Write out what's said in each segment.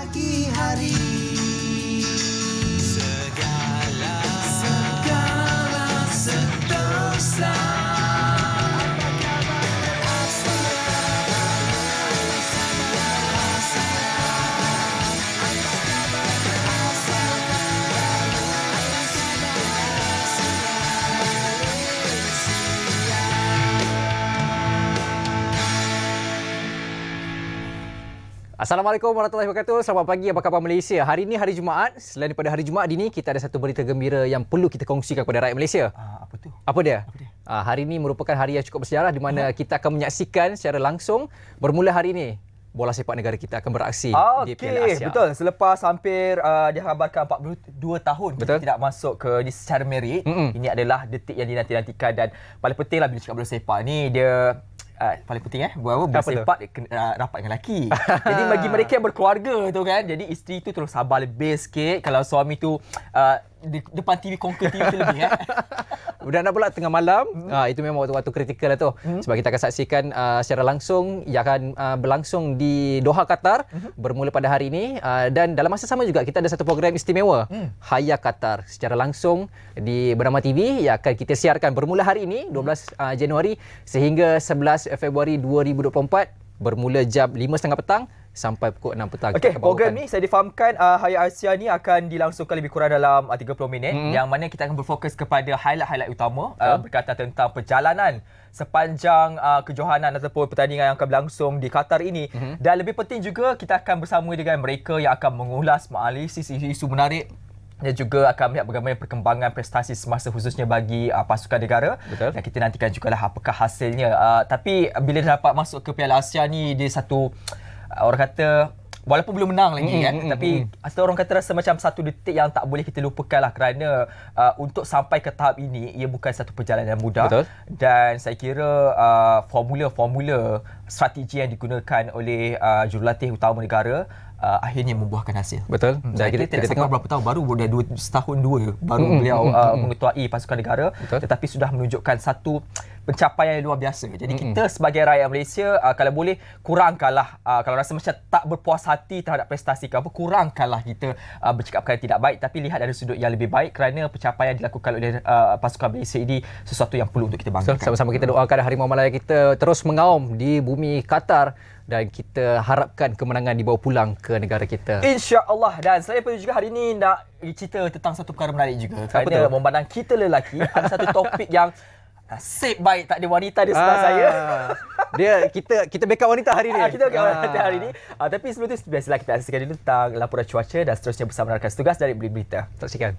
pagi hari. Segala sentosa. Assalamualaikum warahmatullahi wabarakatuh. Selamat pagi, apa khabar Malaysia? Hari ini hari Jumaat. Selain daripada hari Jumaat ini, kita ada satu berita gembira yang perlu kita kongsikan kepada rakyat Malaysia. Apa tu? Apa dia? Hari ini merupakan hari yang cukup bersejarah di mana kita akan menyaksikan secara langsung bermula hari ini bola sepak negara kita akan beraksi di Piala Asia. Betul. Selepas hampir dikhabarkan 42 tahun kita tidak masuk ke ni secara merit, ini adalah detik yang dinanti-nantikan dan paling pentinglah bila cakap bola sepak ni dia paling penting bola sepak rapat dengan lelaki. Jadi bagi mereka yang berkeluarga tu kan, jadi isteri tu terus sabar lebih sikit kalau suami tu depan TV conquer TV tu lebih Dan pula tengah malam, itu memang waktu-waktu kritikal lah tu. Sebab kita akan saksikan secara langsung yang akan berlangsung di Doha, Qatar bermula pada hari ini. Dan dalam masa sama juga kita ada satu program istimewa, Haya Qatar, secara langsung di Bernama TV yang akan kita siarkan bermula hari ini 12 Januari sehingga 11 Februari 2024 bermula jam 5.30 petang sampai pukul 6 petang. Okey, program ni saya difahamkan Haya Asia ni akan dilangsungkan lebih kurang dalam 30 minit yang mana kita akan berfokus kepada highlight-highlight utama berkaitan tentang perjalanan sepanjang kejohanan ataupun pertandingan yang akan berlangsung di Qatar ini. Dan lebih penting juga kita akan bersama dengan mereka yang akan mengulas, menganalisis isu-isu menarik dan juga akan melihat bagaimana perkembangan prestasi semasa khususnya bagi pasukan negara. Betul. Dan kita nantikan jugalah apakah hasilnya. Tapi bila dapat masuk ke Piala Asia ni, dia satu orang kata walaupun belum menang lagi tapi orang kata rasa macam satu detik yang tak boleh kita lupakan lah kerana untuk sampai ke tahap ini ia bukan satu perjalanan yang mudah. Betul. Dan saya kira formula strategi yang digunakan oleh jurulatih utama negara akhirnya membuahkan hasil. Betul. Dan kita tengok berapa tahun baru dah 2 tahun baru beliau mengetuai pasukan negara. Betul. Tetapi sudah menunjukkan satu pencapaian yang luar biasa. Jadi kita sebagai rakyat Malaysia kalau boleh kurangkanlah kalau rasa macam tak berpuas hati terhadap prestasi ke apa, kurangkanlah kita bercakap perkara tidak baik tapi lihat dari sudut yang lebih baik kerana pencapaian yang dilakukan oleh pasukan Malaysia ini sesuatu yang perlu untuk kita banggakan. Sama-sama kita doakan Harimau Malaya kita terus mengaum di bumi Qatar dan kita harapkan kemenangan dibawa pulang ke negara kita. InsyaAllah. Dan saya pun juga hari ini nak cerita tentang satu perkara menarik juga. Kerana memandang kita lelaki ada satu topik yang nasib baik tak ada wanita di sebelah saya. Kita backup wanita hari ni. Kita backup wanita hari ni. Tapi sebelum itu biasalah kita saksikan dulu tentang laporan cuaca dan seterusnya bersama rakan setugas dari Berita. Saksikan.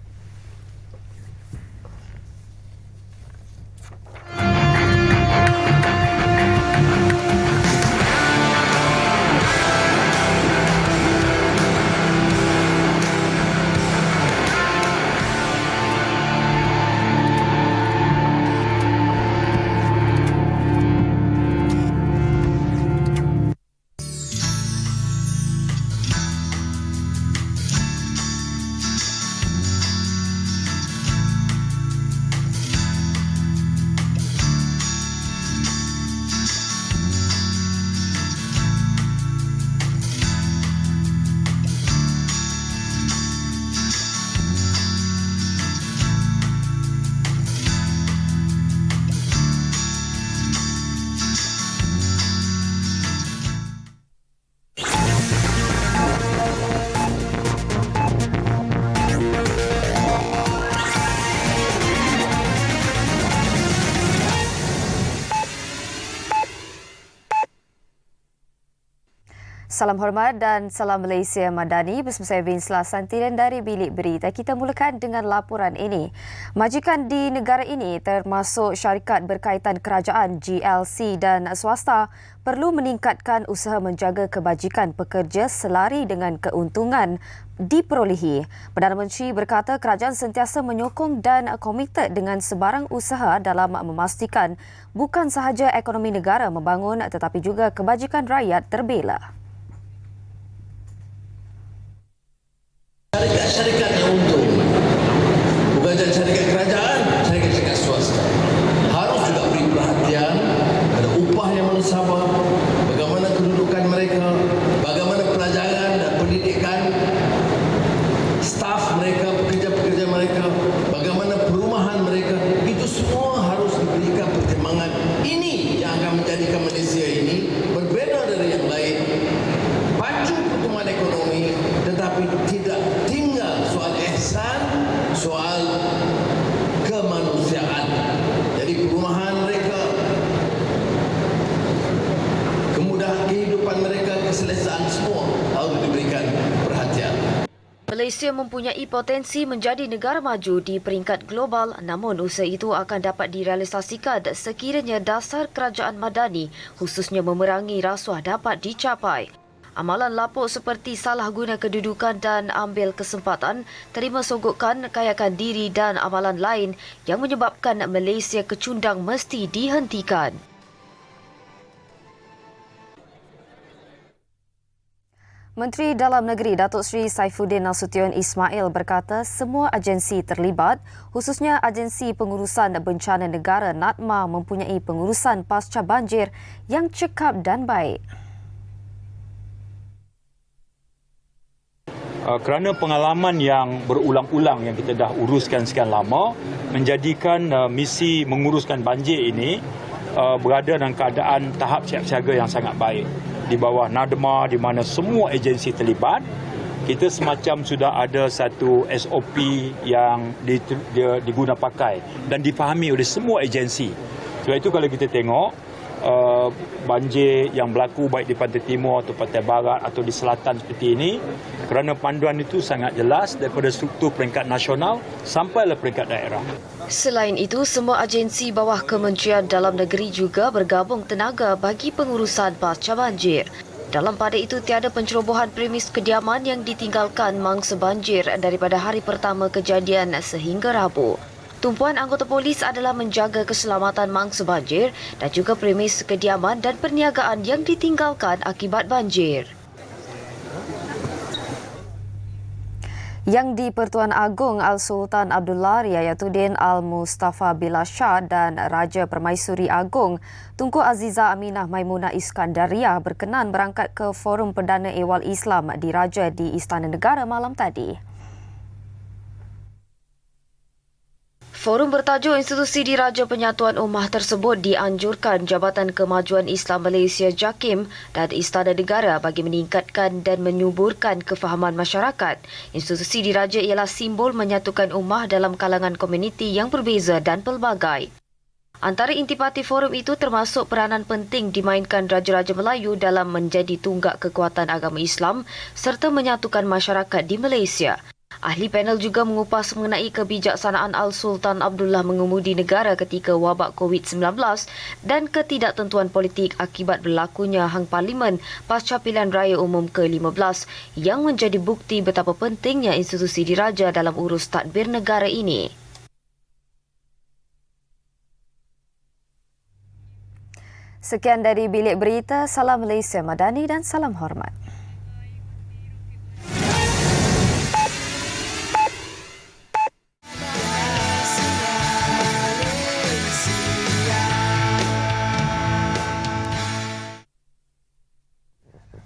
Salam hormat dan salam Malaysia Madani. Bersama saya Vinsla Santiran dari Bilik Berita. Kita mulakan dengan laporan ini. Majikan di negara ini termasuk syarikat berkaitan kerajaan, GLC dan swasta perlu meningkatkan usaha menjaga kebajikan pekerja selari dengan keuntungan diperolehi. Perdana Menteri berkata kerajaan sentiasa menyokong dan komited dengan sebarang usaha dalam memastikan bukan sahaja ekonomi negara membangun tetapi juga kebajikan rakyat terbela. Syarikat-syarikat yang untung, bukan saja syarikat kerajaan, syarikat-syarikat swasta harus juga beri perhatian pada upah yang sama, bagaimana kedudukan mereka, bagaimana pelajaran dan pendidikan Malaysia mempunyai potensi menjadi negara maju di peringkat global, namun usaha itu akan dapat direalisasikan sekiranya dasar kerajaan madani, khususnya memerangi rasuah, dapat dicapai. Amalan lapuk seperti salah guna kedudukan dan ambil kesempatan, terima sogokan, kayakan diri dan amalan lain yang menyebabkan Malaysia kecundang mesti dihentikan. Menteri Dalam Negeri Datuk Seri Saifuddin Nasution Ismail berkata semua agensi terlibat, khususnya Agensi Pengurusan Bencana Negara NADMA mempunyai pengurusan pasca banjir yang cekap dan baik. Kerana pengalaman yang berulang-ulang yang kita dah uruskan sekian lama menjadikan misi menguruskan banjir ini berada dalam keadaan tahap siap siaga yang sangat baik. Di bawah NADMA di mana semua agensi terlibat, kita semacam sudah ada satu SOP yang diguna pakai dan difahami oleh semua agensi. Sebab itu kalau kita tengok banjir yang berlaku baik di pantai timur atau pantai barat atau di selatan seperti ini, kerana panduan itu sangat jelas daripada struktur peringkat nasional sampailah peringkat daerah. Selain itu, semua agensi bawah Kementerian Dalam Negeri juga bergabung tenaga bagi pengurusan pasca banjir. Dalam pada itu, tiada pencerobohan premis kediaman yang ditinggalkan mangsa banjir daripada hari pertama kejadian sehingga Rabu. Tumpuan anggota polis adalah menjaga keselamatan mangsa banjir dan juga premis kediaman dan perniagaan yang ditinggalkan akibat banjir. Yang di Pertuan Agong Al-Sultan Abdullah Riayatuddin Al-Mustafa Billah Shah dan Raja Permaisuri Agong Tunku Aziza Aminah Maimunah Iskandariah berkenan berangkat ke Forum Perdana Ehwal Islam diraja di Istana Negara malam tadi. Forum bertajuk Institusi Diraja Penyatuan Ummah tersebut dianjurkan Jabatan Kemajuan Islam Malaysia JAKIM dan Istana Negara bagi meningkatkan dan menyuburkan kefahaman masyarakat. Institusi diraja ialah simbol menyatukan ummah dalam kalangan komuniti yang berbeza dan pelbagai. Antara intipati forum itu termasuk peranan penting dimainkan Raja-Raja Melayu dalam menjadi tunggak kekuatan agama Islam serta menyatukan masyarakat di Malaysia. Ahli panel juga mengupas mengenai kebijaksanaan Al-Sultan Abdullah mengemudi negara ketika wabak COVID-19 dan ketidaktentuan politik akibat berlakunya hang parlimen pasca pilihan raya umum ke-15 yang menjadi bukti betapa pentingnya institusi diraja dalam urus tadbir negara ini. Sekian dari Bilik Berita, salam Malaysia Madani dan salam hormat.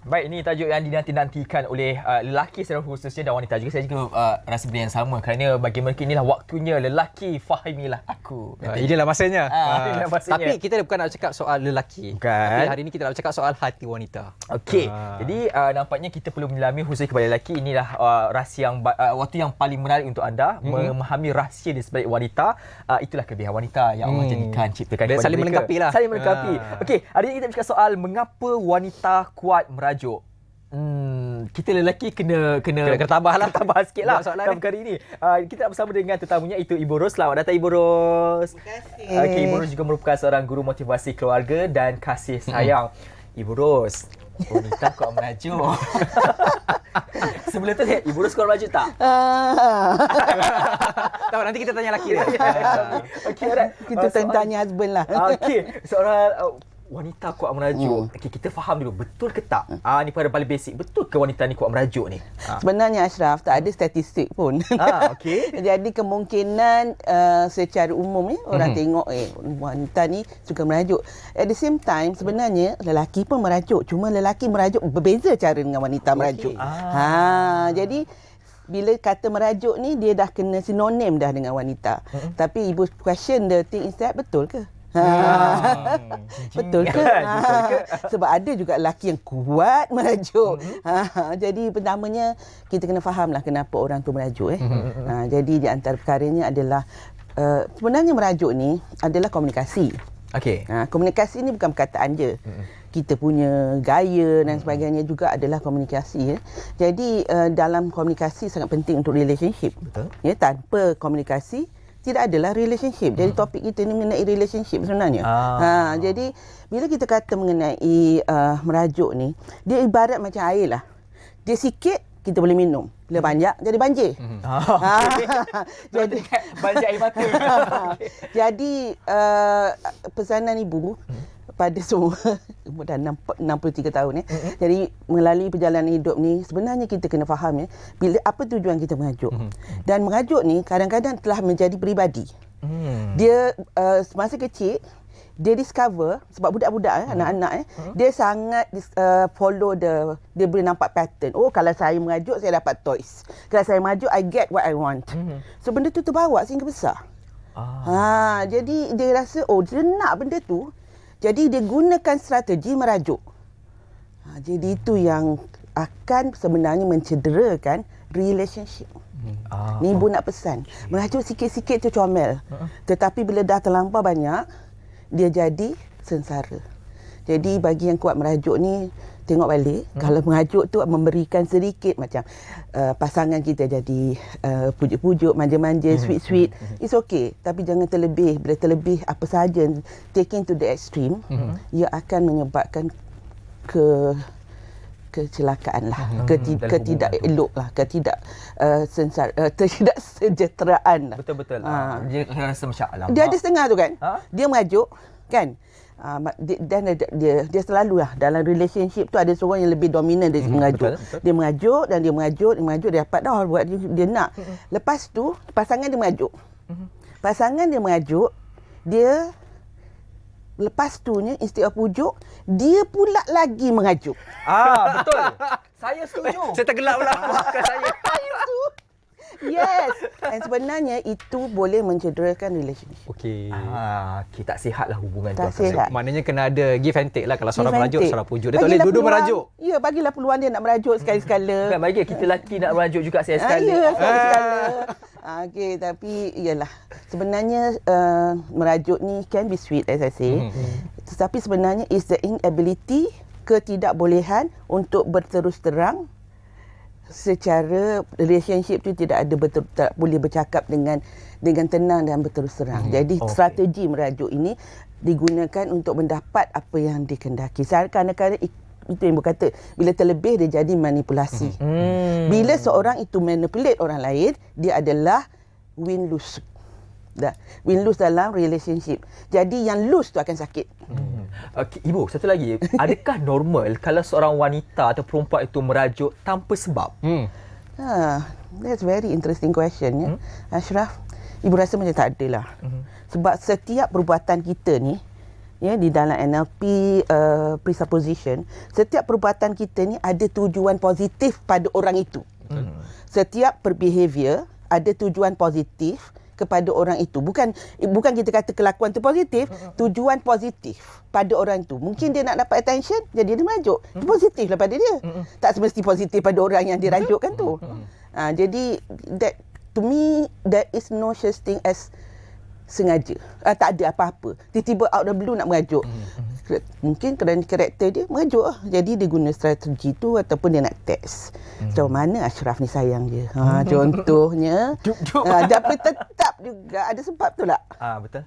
Baik, ini tajuk yang dinanti-nantikan oleh lelaki secara khususnya dan wanita juga. Saya juga rasa benda yang sama kerana bagi mereka inilah waktunya lelaki fahamilah aku. Inilah masanya. Inilah masanya. Tapi kita bukan nak cakap soal lelaki. Bukan. Tapi hari ini kita nak cakap soal hati wanita. Okey. Jadi nampaknya kita perlu menyelami khusus kepada lelaki. Inilah rahsia yang waktu yang paling menarik untuk anda memahami rahsia di sebalik wanita. Itulah kelebihan wanita yang Allah jadikan ciptakan Dan kepada saling mereka. melengkapi lah. Saling melengkapi. Okey, hari ini kita bercakap soal mengapa wanita kuat merajuk. Kita lelaki kena tabah lah. Tabah sikitlah Soalan dalam kali ini. Kita bersama dengan tetamunya itu Ibu Ros. Selamat datang Ibu Ros. Terima kasih. Okey, Ibu Ros juga merupakan seorang guru motivasi keluarga dan kasih sayang. Ibu Ros, wanita kuat merajuk. Sebelum tu Ibu Ros kuat merajuk tak? Tahu nanti kita tanya lelaki dia. Okey, alright. Kita tanya husband lah. Okey, seorang wanita kuat merajuk. Okey, kita faham dulu, betul ke tak? Ni pada paling basic, betul ke wanita ni kuat merajuk ni? Sebenarnya Ashraf, tak ada statistik pun. Okey. Jadi kemungkinan secara umum orang tengok wanita ni suka merajuk. At the same time sebenarnya lelaki pun merajuk. Cuma lelaki merajuk berbeza cara dengan wanita merajuk. Jadi bila kata merajuk ni dia dah kena sinonim dah dengan wanita. Tapi ibu question the thing is that betul ke? Betul ke? Sebab ada juga lelaki yang kuat merajuk. Jadi pertamanya kita kena fahamlah kenapa orang tu merajuk. Jadi di antara perkaranya adalah sebenarnya merajuk ni adalah komunikasi. Okey. Komunikasi ni bukan perkataan je. kita punya gaya dan sebagainya juga adalah komunikasi. Ya. Jadi dalam komunikasi sangat penting untuk relationship. Betul. Ya, tanpa komunikasi tidak adalah relationship. Jadi topik kita ni mengenai relationship sebenarnya. Jadi bila kita kata mengenai merajuk ni, dia ibarat macam air lah. Dia sikit kita boleh minum. Bila banyak jadi banjir. Jadi banjir air mata. Jadi pesanan ibu pada semua umur dah 63 tahun ya. Jadi melalui perjalanan hidup ni sebenarnya kita kena faham ya bila apa tujuan kita mengajuk. Dan mengajuk ni kadang-kadang telah menjadi peribadi. Dia semasa kecil dia discover sebab budak-budak anak-anak dia sangat follow dia boleh nampak pattern. Oh, kalau saya mengajuk saya dapat toys. Kalau saya mengajuk I get what I want. So benda tu terbawa sehingga besar. Jadi dia rasa dia nak benda tu. Jadi dia gunakan strategi merajuk. Jadi itu yang akan sebenarnya mencederakan relationship. Ni ibu nak pesan. Merajuk sikit-sikit tu comel. Tetapi bila dah terlampau banyak dia jadi sengsara. Jadi bagi yang kuat merajuk ni tengok balik kalau merajuk tu memberikan sedikit macam pasangan kita jadi pujuk-pujuk, manja-manja, sweet-sweet, it's okay, tapi jangan terlebih. Bila terlebih apa sahaja taking to the extreme, ia akan menyebabkan kecelakaan lah, ketidak elok lah, ketidak sejahteraan lah. Betul-betul. Dia rasa macam alamak. Dia ada setengah tu kan. Dia mengajuk kan. Dan dia selalu lah dalam relationship tu ada seorang yang lebih dominan dari mengajuk. Betul. Dia mengajuk dan dia mengajuk dia dapat dah buat dia nak. Lepas tu pasangan dia mengajuk. Pasangan dia mengajuk, dia lepas tu instead of pujuk, dia pula lagi mengajuk. Betul. Saya setuju. Saya tergelak pula. Maafkan saya. Yes. Dan sebenarnya itu boleh mencederakan relationship. Okey. Okay, tak sihat lah hubungan Tak tu. sihat. Maknanya kena ada give and take lah. Kalau seorang Give and merajuk, take. seorang pujuk. Dia tak boleh dua-dua merajuk. Ya, bagilah peluang dia nak merajuk sekali-sekala. Kan bagi kita lelaki nak merajuk juga sekali-sekala. Ya, sekali-sekala. Okey, tapi iyalah. Sebenarnya merajuk ni can be sweet as I say. Tetapi sebenarnya is the inability, ketidakbolehan untuk berterus terang secara relationship tu tak boleh bercakap dengan tenang dan berterus terang. Jadi strategi merajuk ini digunakan untuk mendapat apa yang dikehendaki. Kadang-kadang itu yang berkata bila terlebih dia jadi manipulasi. Bila seorang itu manipulate orang lain, dia adalah win-lose. Win-lose dalam relationship. Jadi yang lose tu akan sakit. Ibu, satu lagi. Adakah normal kalau seorang wanita atau perempuan itu merajuk tanpa sebab? That's very interesting question ya. Ashraf, ibu rasa macam tak ada lah. Sebab setiap perbuatan kita ni ya di dalam NLP presupposition, setiap perbuatan kita ni ada tujuan positif pada orang itu. Setiap behavior ada tujuan positif kepada orang itu. Bukan kita kata kelakuan tu positif, tujuan positif pada orang itu. Mungkin dia nak dapat attention, jadi dia merajuk. Itu positif lah pada dia. Tak semesti positif pada orang yang dirajukkan tu. Jadi that to me there is no such thing as sengaja. Tak ada apa-apa. Tiba-tiba out of the blue nak merajuk. Mungkin kerana karakter dia merajuk lah. Jadi dia guna strategi tu ataupun dia nak test. So mana Ashraf ni sayang dia. Contohnya. Tapi tetap juga ada sebab tu lah. Betul.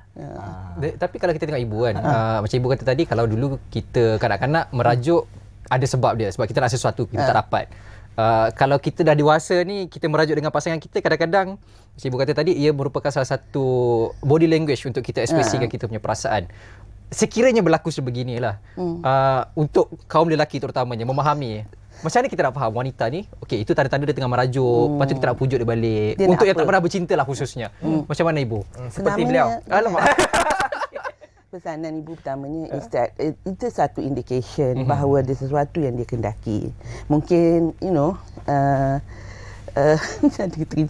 Tapi kalau kita tengok ibu kan, macam ibu kata tadi, kalau dulu kita kanak-kanak merajuk ada sebab dia. Sebab kita nak sesuatu, kita tak dapat. Kalau kita dah dewasa ni, kita merajuk dengan pasangan kita, kadang-kadang macam ibu kata tadi, ia merupakan salah satu body language untuk kita ekspresikan kita punya perasaan. Sekiranya berlaku sebeginilah, untuk kaum lelaki terutamanya memahami macam mana kita nak faham wanita ni, okey, itu tanda-tanda dia tengah merajuk, lepas tu kita nak pujuk dia balik. Dia untuk yang apa? tak pernah bercinta lah khususnya. Macam mana ibu? Seperti Namanya- beliau. Alamak. Pesanan ibu pertamanya is that itu satu indication bahawa ada sesuatu yang dia kendaki. Mungkin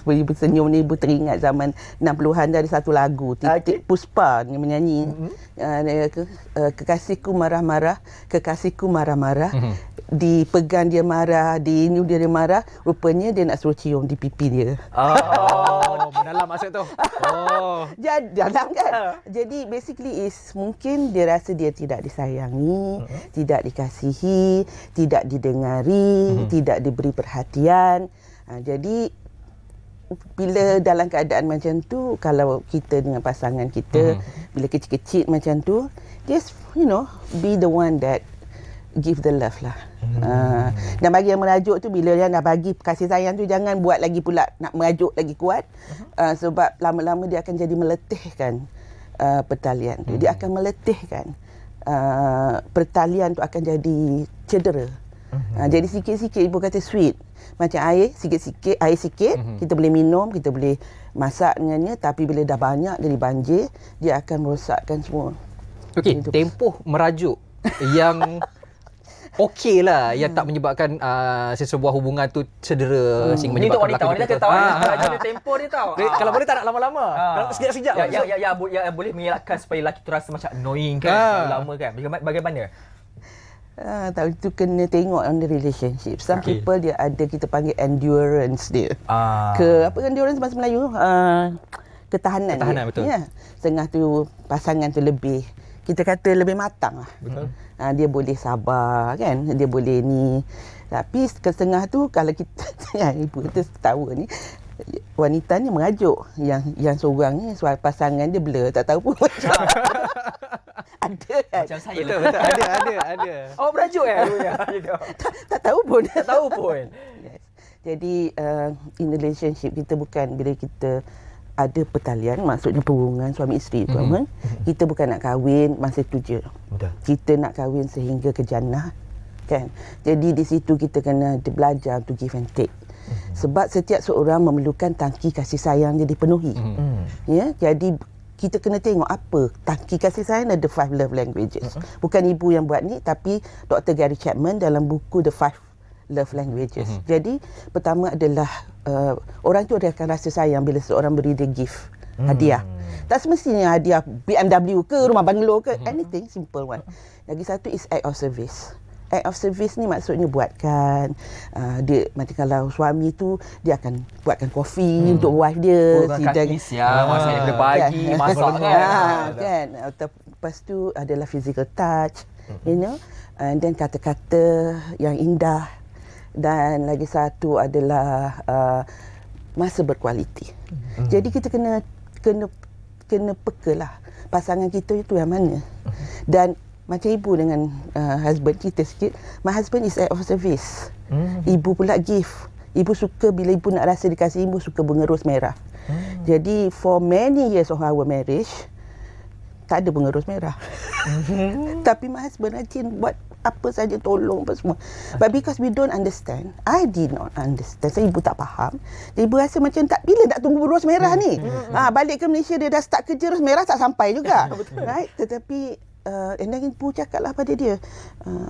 Ibu senyum ni, Ibu teringat zaman 60-an ada satu lagu Titik Puspa yang menyanyi. Kekasihku marah-marah, kekasihku marah-marah. Dipegang dia marah, diinyu dia marah, rupanya dia nak suruh cium di pipi dia. Oh, mendalam maksud tu. Oh. Dalam kan. Jadi basically is mungkin dia rasa dia tidak disayangi, tidak dikasihi, tidak didengari, tidak diberi perhatian. Jadi bila dalam keadaan macam tu, kalau kita dengan pasangan kita, bila kecil-kecil macam tu, just be the one that give the love lah. Dan bagi yang merajuk tu, bila dia dah bagi kasih sayang tu, jangan buat lagi pula nak merajuk lagi kuat. Sebab lama-lama dia akan jadi meletihkan pertalian tu. Dia akan meletihkan pertalian tu, akan jadi cedera. Jadi sikit-sikit, Ibu kata sweet. Macam air, sikit-sikit, air sikit, kita boleh minum, kita boleh masak dengannya. Tapi bila dah banyak jadi banjir, dia akan merosakkan semua. Okey, tempoh merajuk yang okey lah, yang tak menyebabkan sesebuah hubungan tu cedera sehingga Ini untuk menyebabkan wanita tahu raja dia tempo dia tahu. Kalau boleh tak nak lama-lama. Kalau sekejap-sekejap. Yang boleh mengelakkan supaya lelaki tu rasa macam annoying kan, lama kan. Bagaimana? Tahu itu kena tengok on the relationship. Some people dia ada, kita panggil endurance dia. Apa endurance bahasa Melayu? Ketahanan dia. Betul. Ya. Setengah tu pasangan tu lebih, kita kata lebih matang lah. Betul. Dia boleh sabar kan, dia boleh ni. Tapi setengah tu kalau kita ibu kita tahu ni, wanita ni merajuk, yang seorang ni pasangan dia blur, tak tahu pun. Ada kan? Macam saya. Betul. Ada. Oh, merajuk Tak tahu pun. Tak tahu pun. Yes. Jadi in relationship kita, bukan bila kita ada pertalian, maksudnya hubungan suami isteri tu, kita bukan nak kahwin masa tu je. Betul. Kita nak kahwin sehingga ke jannah kan. Jadi di situ kita kena belajar to give and take. Sebab setiap seorang memerlukan tangki kasih sayang dia dipenuhi. Ya, jadi kita kena tengok apa tangki kasih sayang. Ada 5 love languages. Bukan ibu yang buat ni, tapi Dr. Gary Chapman dalam buku The 5 Love Languages. Jadi pertama adalah orang tu dia akan rasa sayang bila seorang beri dia gift, hadiah. Tak semestinya hadiah BMW ke, rumah banglo ke, anything simple one. Lagi satu is act of service. Act of service ni maksudnya buatkan dia, macam kalau suami tu dia akan buatkan kopi untuk wife dia, kaki siang, masak daripada pagi, masak kan. Lepas tu adalah physical touch, and then kata-kata yang indah. Dan lagi satu adalah masa berkualiti. Jadi kita kena pekalah pasangan kita itu yang mana. Dan macam ibu dengan husband kita sikit, my husband is act of service. Ibu pula gift. Ibu suka bila ibu nak rasa dikasih, ibu suka bunga ros merah. Jadi for many years of our marriage, tak ada bunga ros merah. Tapi my husband rajin buat apa saja, tolong apa semua. But because we don't understand, I did not understand. Saya ibu tak faham. Ibu rasa macam tak, bila nak tunggu ros merah ni? Balik ke Malaysia dia dah start kerja, ros merah tak sampai juga. Right? Tetapi and then ibu cakaplah pada dia,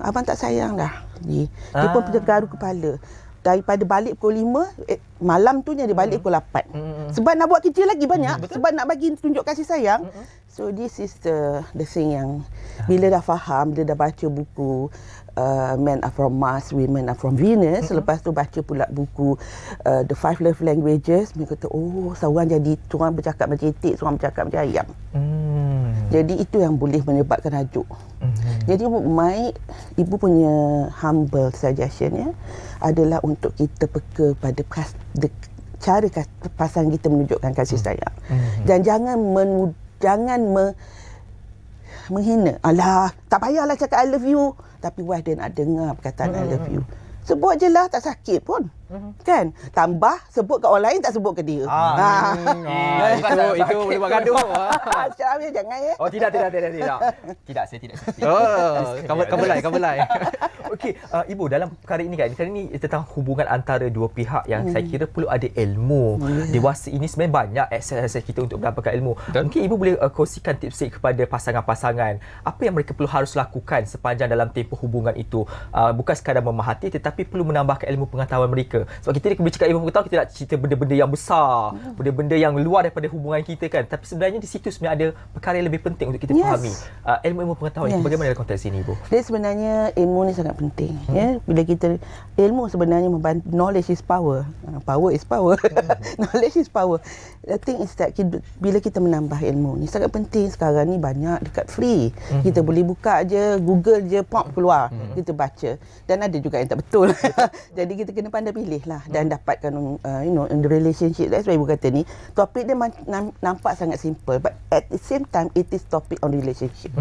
abang tak sayang dah. Dia pun tergaru kepala. Daripada balik pukul 5, malam tu dia balik pukul 8. Sebab nak buat kerja lagi banyak, sebab nak bagi tunjuk kasih sayang. So this is the thing yang bila dah faham, bila dah baca buku Men Are From Mars, Women Are From Venus, lepas tu baca pula buku The 5 Love Languages, mereka kata, oh, seorang jadi, seorang bercakap macam itik, seorang bercakap macam ayam. Jadi itu yang boleh menyebabkan rajuk. Jadi ibu punya humble suggestion adalah untuk kita peka pada cara pasangan kita menunjukkan kasih sayang. Dan jangan menghina. Alah, tak payahlah cakap I love you. Tapi wife dia nak dengar perkataan I love you. Sebut je lah, tak sakit pun. Kan? Tambah, sebut kat orang lain, tak sebut ke dia. Itu boleh buat gaduh. Secara jangan ya. Oh, tidak. Tidak, saya tidak. Kabelai. Okey, Ibu, dalam perkara ini kan, ini tentang hubungan antara dua pihak yang saya kira perlu ada ilmu. Dewasa ini sebenarnya banyak akses kita untuk mendapatkan ilmu. Mungkin Ibu boleh kongsikan tips kepada pasangan-pasangan. Apa yang mereka perlu harus lakukan sepanjang dalam tempoh hubungan itu. Bukan sekadar memahati, tetapi perlu menambahkan ilmu pengetahuan mereka Sebab kita ni bila cakap ilmu pengetahuan, kita nak cerita benda-benda yang besar, benda-benda yang luar daripada hubungan kita kan. Tapi sebenarnya di situ sebenarnya ada perkara yang lebih penting untuk kita fahami. Ilmu-ilmu pengetahuan ni bagaimana dalam konteks ini, Ibu? Dia sebenarnya ilmu ni sangat penting. Ya, bila kita ilmu sebenarnya membantu, knowledge is power. Power is power. Knowledge is power. The thing is that bila kita menambah ilmu ni sangat penting. Sekarang ni banyak dekat free. Kita boleh buka je, Google je, pop keluar. Kita baca. Dan ada juga yang tak betul. Jadi kita kena pandai pilih lah dan dapatkan in the relationship. That's why Ibu kata ni topik dia nampak sangat simple, but at the same time it is topic on relationship.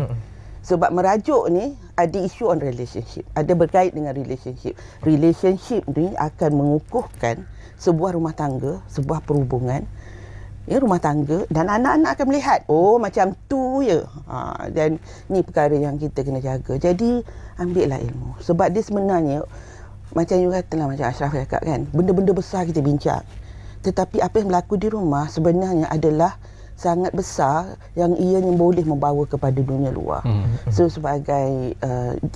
Sebab merajuk ni ada isu on relationship, ada berkait dengan relationship. Relationship ni akan mengukuhkan sebuah rumah tangga, sebuah perhubungan, rumah tangga, dan anak-anak akan melihat, oh macam tu je. Dan ni perkara yang kita kena jaga. Jadi ambillah ilmu. Sebab dia sebenarnya macam you katalah, macam Ashraf cakap kan, benda-benda besar kita bincang. Tetapi apa yang berlaku di rumah sebenarnya adalah sangat besar yang ianya boleh membawa kepada dunia luar. So sebagai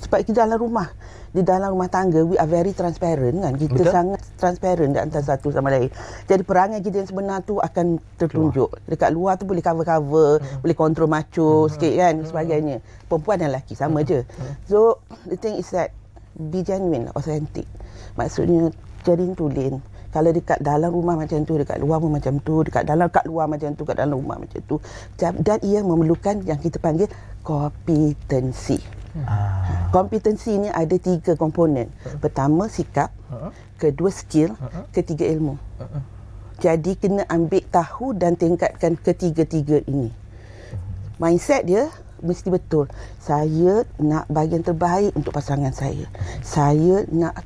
sebab kita dalam rumah, di dalam rumah tangga we are very transparent kan. Kita sangat transparent di antara satu sama lain. Jadi perangai kita yang sebenar tu akan tertunjuk. Dekat luar tu boleh cover-cover, boleh kontrol macho sikit kan, sebagainya. Perempuan dan lelaki sama je. So the thing is that be genuine, authentic. Maksudnya jadi tulen. Kalau dekat dalam rumah macam tu, dekat luar pun macam tu, kat luar macam tu, kat dalam rumah macam tu. Dan ia memerlukan yang kita panggil kompetensi. Kompetensi ni ada 3 komponen. Pertama sikap, kedua skill, ketiga ilmu. Jadi kena ambil tahu dan tingkatkan ketiga-tiga ini. Mindset dia mesti betul. Saya nak bagi yang terbaik untuk pasangan saya. Saya nak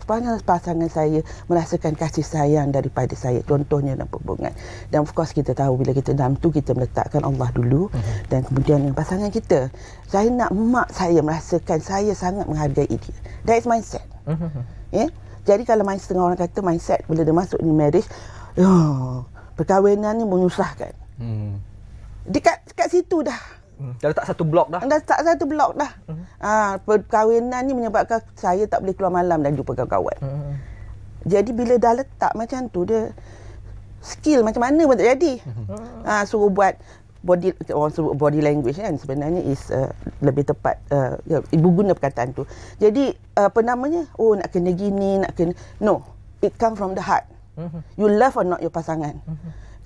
pasangan saya merasakan kasih sayang daripada saya. Contohnya dalam hubungan. Dan of course kita tahu bila kita dalam tu kita meletakkan Allah dulu dan kemudian dengan pasangan kita. Saya nak mak saya merasakan saya sangat menghargai dia. That is mindset. Ya? Jadi kalau setengah orang kata mindset bila dia masuk ni marriage, perkahwinan ni menyusahkan. Dekat situ dah. Dah letak satu blok dah. Perkahwinan ni menyebabkan saya tak boleh keluar malam dan jumpa kawan-kawan. Jadi bila dah letak macam tu, dia skill macam mana pun tak jadi. Suruh buat orang sebut body language kan, sebenarnya is lebih tepat, ibu guna perkataan tu. Jadi nak kena gini, nak kena, no, it come from the heart. You love or not your pasangan.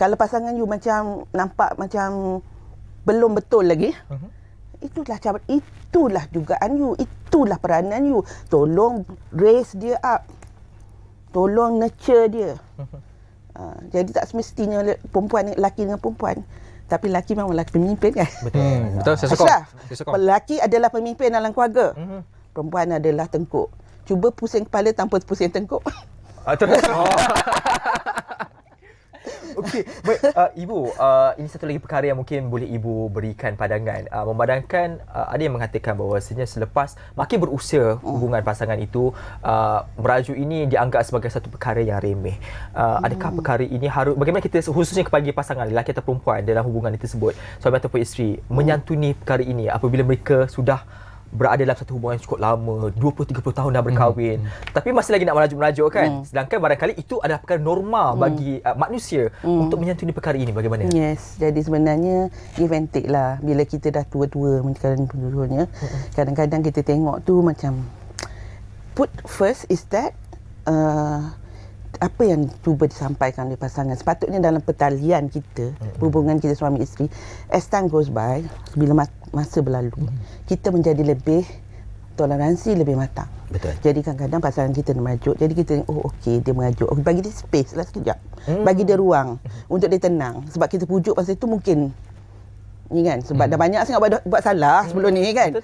Kalau pasangan you macam nampak macam belum betul lagi, itulah dugaan you, itulah peranan you. Tolong raise dia up, tolong nurture dia. Jadi tak semestinya perempuan lelaki dengan perempuan, tapi lelaki memang lelaki pemimpin kan. Betul, saya sokong. Lelaki adalah pemimpin dalam keluarga, perempuan adalah tengkuk. Cuba pusing kepala tanpa pusing tengkuk. Okey, baik, Ibu, ini satu lagi perkara yang mungkin boleh Ibu berikan pandangan. Memandangkan ada yang mengatakan bahawasanya selepas makin berusia hubungan pasangan itu, merajuk ini dianggap sebagai satu perkara yang remeh. Adakah perkara ini harus, bagaimana kita khususnya kepada pasangan lelaki atau perempuan dalam hubungan tersebut, suami ataupun isteri, menyantuni perkara ini apabila mereka sudah berada dalam satu hubungan yang cukup lama, 20-30 tahun dah berkahwin, tapi masih lagi nak merajuk-merajuk kan. Sedangkan barangkali itu adalah perkara normal bagi manusia untuk menyantuni perkara ini. Bagaimana? Yes, jadi sebenarnya give and take lah. Bila kita dah tua-tua macam penduduknya, kadang-kadang kita tengok tu macam put first is that apa yang cuba disampaikan oleh pasangan sepatutnya dalam pertalian kita, hubungan kita suami isteri, as time goes by, bila masa berlalu, kita menjadi lebih toleransi, lebih matang. Betul. Jadi kadang-kadang pasangan kita nak merajuk, jadi kita okey, dia merajuk, bagi dia space lah sekejap, bagi dia ruang untuk dia tenang. Sebab kita pujuk pasal itu mungkin ni kan, sebab dah banyak sangat buat salah sebelum ni kan.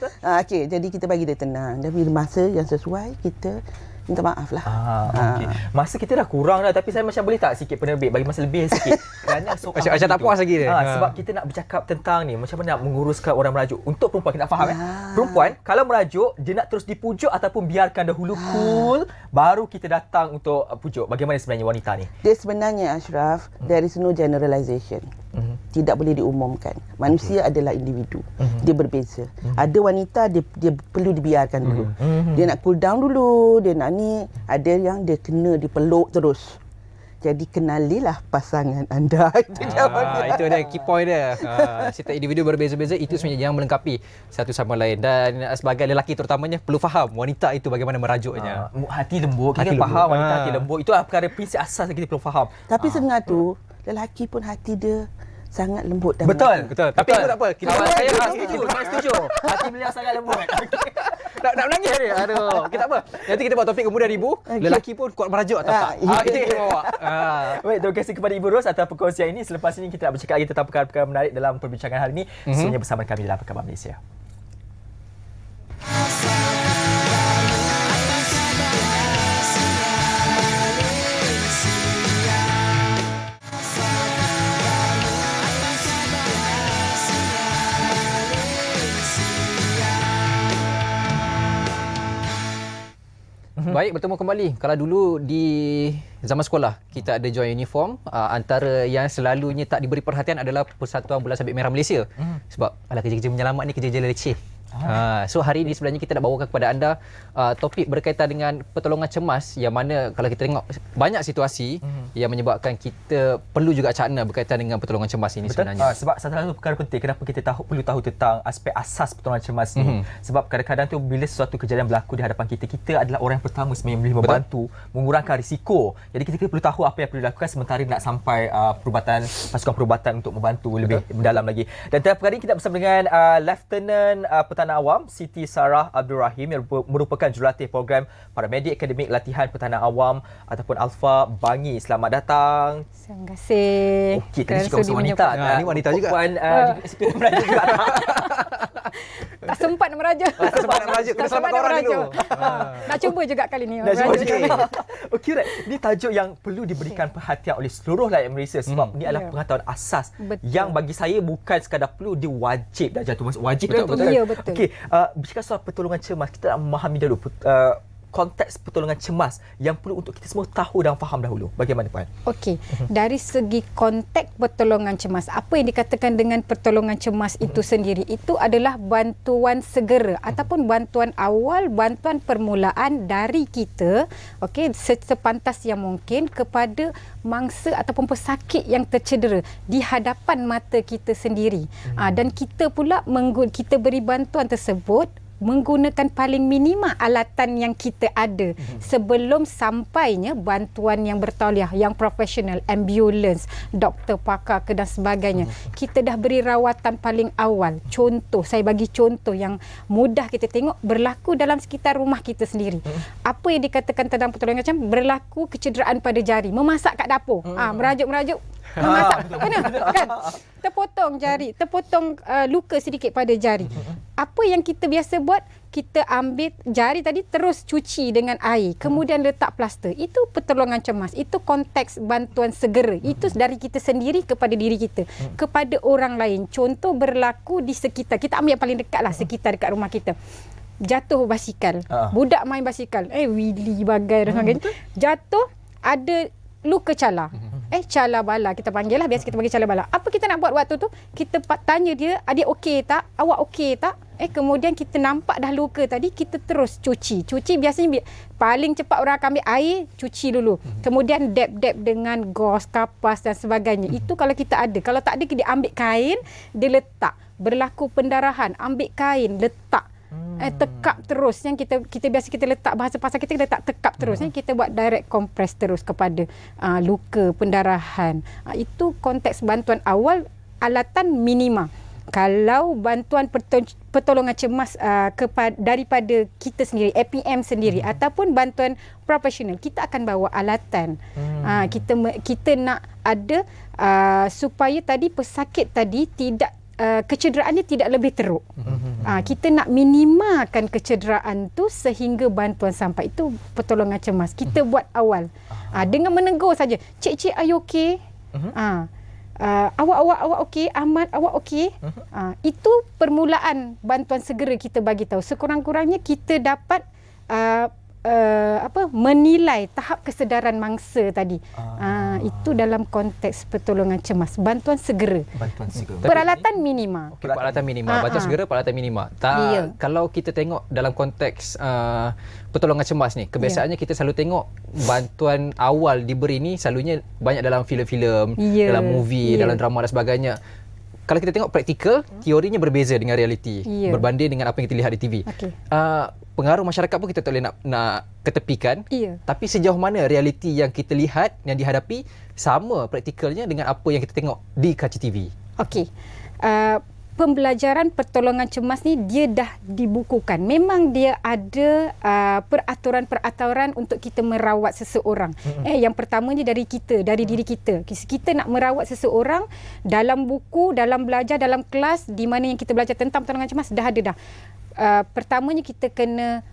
Okey, jadi kita bagi dia tenang, dan bila masa yang sesuai kita minta maaf lah. Okay. Masa kita dah kurang dah, tapi saya macam boleh tak sikit penerbit bagi masa lebih sikit. Kerana macam tak puas lagi dia. Sebab kita nak bercakap tentang ni, macam mana nak menguruskan orang merajuk. Untuk perempuan, kita nak faham perempuan kalau merajuk, dia nak terus dipujuk ataupun biarkan dahulu cool, baru kita datang untuk pujuk. Bagaimana sebenarnya wanita ni? Dia sebenarnya, Ashraf, there is no generalization. tidak boleh diumumkan. Manusia adalah individu. Dia berbeza. Ada wanita dia perlu dibiarkan dulu. Dia nak cool down dulu, dia nak ni, ada yang dia kena dipeluk terus. Jadi kenalilah pasangan anda. Itu jawapan dia. Itu ada key point dia. Setiap individu berbeza-beza, itu sebenarnya yang melengkapi satu sama lain. Dan sebagai lelaki terutamanya perlu faham wanita itu bagaimana merajuknya. Hati lembut. Kita Hati faham lembut. wanita hati lembut. Itu perkara prinsip asas yang kita perlu faham. Tapi sebenarnya tu, lelaki pun hati dia sangat lembut dan Betul. Betul. Tapi apa tak apa. Kita Saya setuju. Hati beliau sangat lembut. nak menangis ni. Aduh, kita apa? Nanti kita buat topik kemudian ibu. Lelaki pun kuat merajuk atau tak? Itu kita bawa. Baik, terima kasih kepada Ibu Ros atas perkongsian ini. Selepas ini kita nak bercakap lagi tentang perkara-perkara menarik dalam perbincangan hari ini. Semuanya bersama kami dalam Khabar Malaysia. Baik, bertemu kembali. Kalau dulu di zaman sekolah, kita ada join uniform. Antara yang selalunya tak diberi perhatian adalah Persatuan Bola Sabit Merah Malaysia. Sebab kerja-kerja menyelamat ni kerja-kerja leceh. So hari ini sebenarnya kita nak bawakan kepada anda topik berkaitan dengan pertolongan cemas, yang mana kalau kita tengok banyak situasi yang menyebabkan kita perlu juga cakna berkaitan dengan pertolongan cemas ini. Betul. Sebenarnya. Sebab satu perkara penting kenapa kita perlu tahu tentang aspek asas pertolongan cemas ni. Sebab kadang-kadang tu bila sesuatu kejadian berlaku di hadapan kita, kita adalah orang yang pertama sebenarnya yang boleh membantu mengurangkan risiko. Jadi kita perlu tahu apa yang perlu dilakukan sementara nak sampai pasukan perubatan untuk membantu lebih mendalam lagi. Dan dalam perkara ini kita bersama dengan Lieutenant Pertahanan Awam Siti Sarah Abdul Rahim yang merupakan jurulatih program Paramedik Akademik Latihan Pertahanan Awam ataupun Alfa Bangi. Selamat datang. Terima kasih. Okey, tadi cakap pasal wanita. Ini wanita juga. Puan suka merajuk juga. Tak sempat nak merajuk. Tak sempat nak merajuk. Kena selamatkan orang dulu. Nak cuba juga kali ni. Dah cuba merajuk. sikit. Okey, right. Ini tajuk yang perlu diberikan perhatian oleh seluruh rakyat Malaysia sebab ini adalah pengetahuan asas yang bagi saya bukan sekadar perlu, dia wajib dah jatuh. Wajib dah. Betul. Ya, betul. Okey, bercakap soal pertolongan cemas, kita nak memahami dulu konteks pertolongan cemas yang perlu untuk kita semua tahu dan faham dahulu. Bagaimana, Puan? Okey, dari segi konteks pertolongan cemas, apa yang dikatakan dengan pertolongan cemas itu sendiri, itu adalah bantuan segera ataupun bantuan awal, bantuan permulaan dari kita, okey, sepantas yang mungkin kepada mangsa ataupun pesakit yang tercedera di hadapan mata kita sendiri. Dan kita pula kita beri bantuan tersebut menggunakan paling minima alatan yang kita ada sebelum sampainya bantuan yang bertauliah, yang profesional, ambulans, doktor pakar dan sebagainya. Kita dah beri rawatan paling awal. Contoh, saya bagi contoh yang mudah kita tengok berlaku dalam sekitar rumah kita sendiri. Apa yang dikatakan tentang pertolongan macam berlaku kecederaan pada jari, memasak kat dapur. Merajuk-merajuk memasak. Kan? Terpotong jari, terpotong luka sedikit pada jari. Apa yang kita biasa buat, kita ambil jari tadi terus cuci dengan air, kemudian letak plaster. Itu pertolongan cemas. Itu konteks bantuan segera. Itu dari kita sendiri kepada diri kita, kepada orang lain. Contoh berlaku di sekitar. Kita ambil yang paling dekat lah, sekitar dekat rumah kita. Jatuh basikal. Budak main basikal. Willy bagai dan sebagainya. Jatuh, ada luka cala. Cala bala kita panggil lah. Biasa kita panggil cala bala. Apa kita nak buat waktu tu? Kita tanya dia, adik okey tak? Awak okey tak? Kemudian kita nampak dah luka tadi, kita terus cuci. Cuci biasanya paling cepat orang akan ambil air, cuci dulu. Kemudian dab-dab dengan gauze, kapas dan sebagainya. Itu kalau kita ada. Kalau tak ada, dia ambil kain, dia letak. Berlaku pendarahan, ambil kain, letak. Tekap terus. Yang kita biasa kita letak, bahasa pasar kita letak tekap terus. Kita buat direct compress terus kepada luka, pendarahan. Itu konteks bantuan awal, alatan minima. Kalau bantuan pertolongan cemas daripada kita sendiri, APM sendiri, ataupun bantuan profesional, kita akan bawa alatan. Kita nak ada supaya tadi pesakit tadi tidak kecederaannya tidak lebih teruk. Kita nak minimalkan kecederaan tu sehingga bantuan sampai. Itu pertolongan cemas. Kita buat awal. Dengan menegur saja. Cik, are you okay? Awak okey, Ahmad, awak okey? Itu permulaan bantuan segera kita bagi tahu. Sekurang-kurangnya kita dapat menilai tahap kesedaran mangsa tadi. Itu dalam konteks pertolongan cemas, bantuan segera. Bantuan segera. Peralatan minima. Okay, peralatan minima, bantuan segera peralatan minima. Ya. Kalau kita tengok dalam konteks pertolongan cemas ni, kebiasaannya kita selalu tengok bantuan awal diberi ni selalunya banyak dalam filem-filem, dalam movie, dalam drama dan sebagainya. Kalau kita tengok praktikal, teorinya berbeza dengan realiti berbanding dengan apa yang kita lihat di TV. Okey. Pengaruh masyarakat pun kita tak boleh nak ketepikan. Tapi sejauh mana realiti yang kita lihat, yang dihadapi sama praktikalnya dengan apa yang kita tengok di kaca TV? Okey. Pembelajaran pertolongan cemas ni dia dah dibukukan. Memang dia ada peraturan-peraturan untuk kita merawat seseorang. Yang pertamanya dari kita, dari diri kita. Kita nak merawat seseorang dalam buku, dalam belajar, dalam kelas di mana yang kita belajar tentang pertolongan cemas dah ada dah. Pertamanya kita kena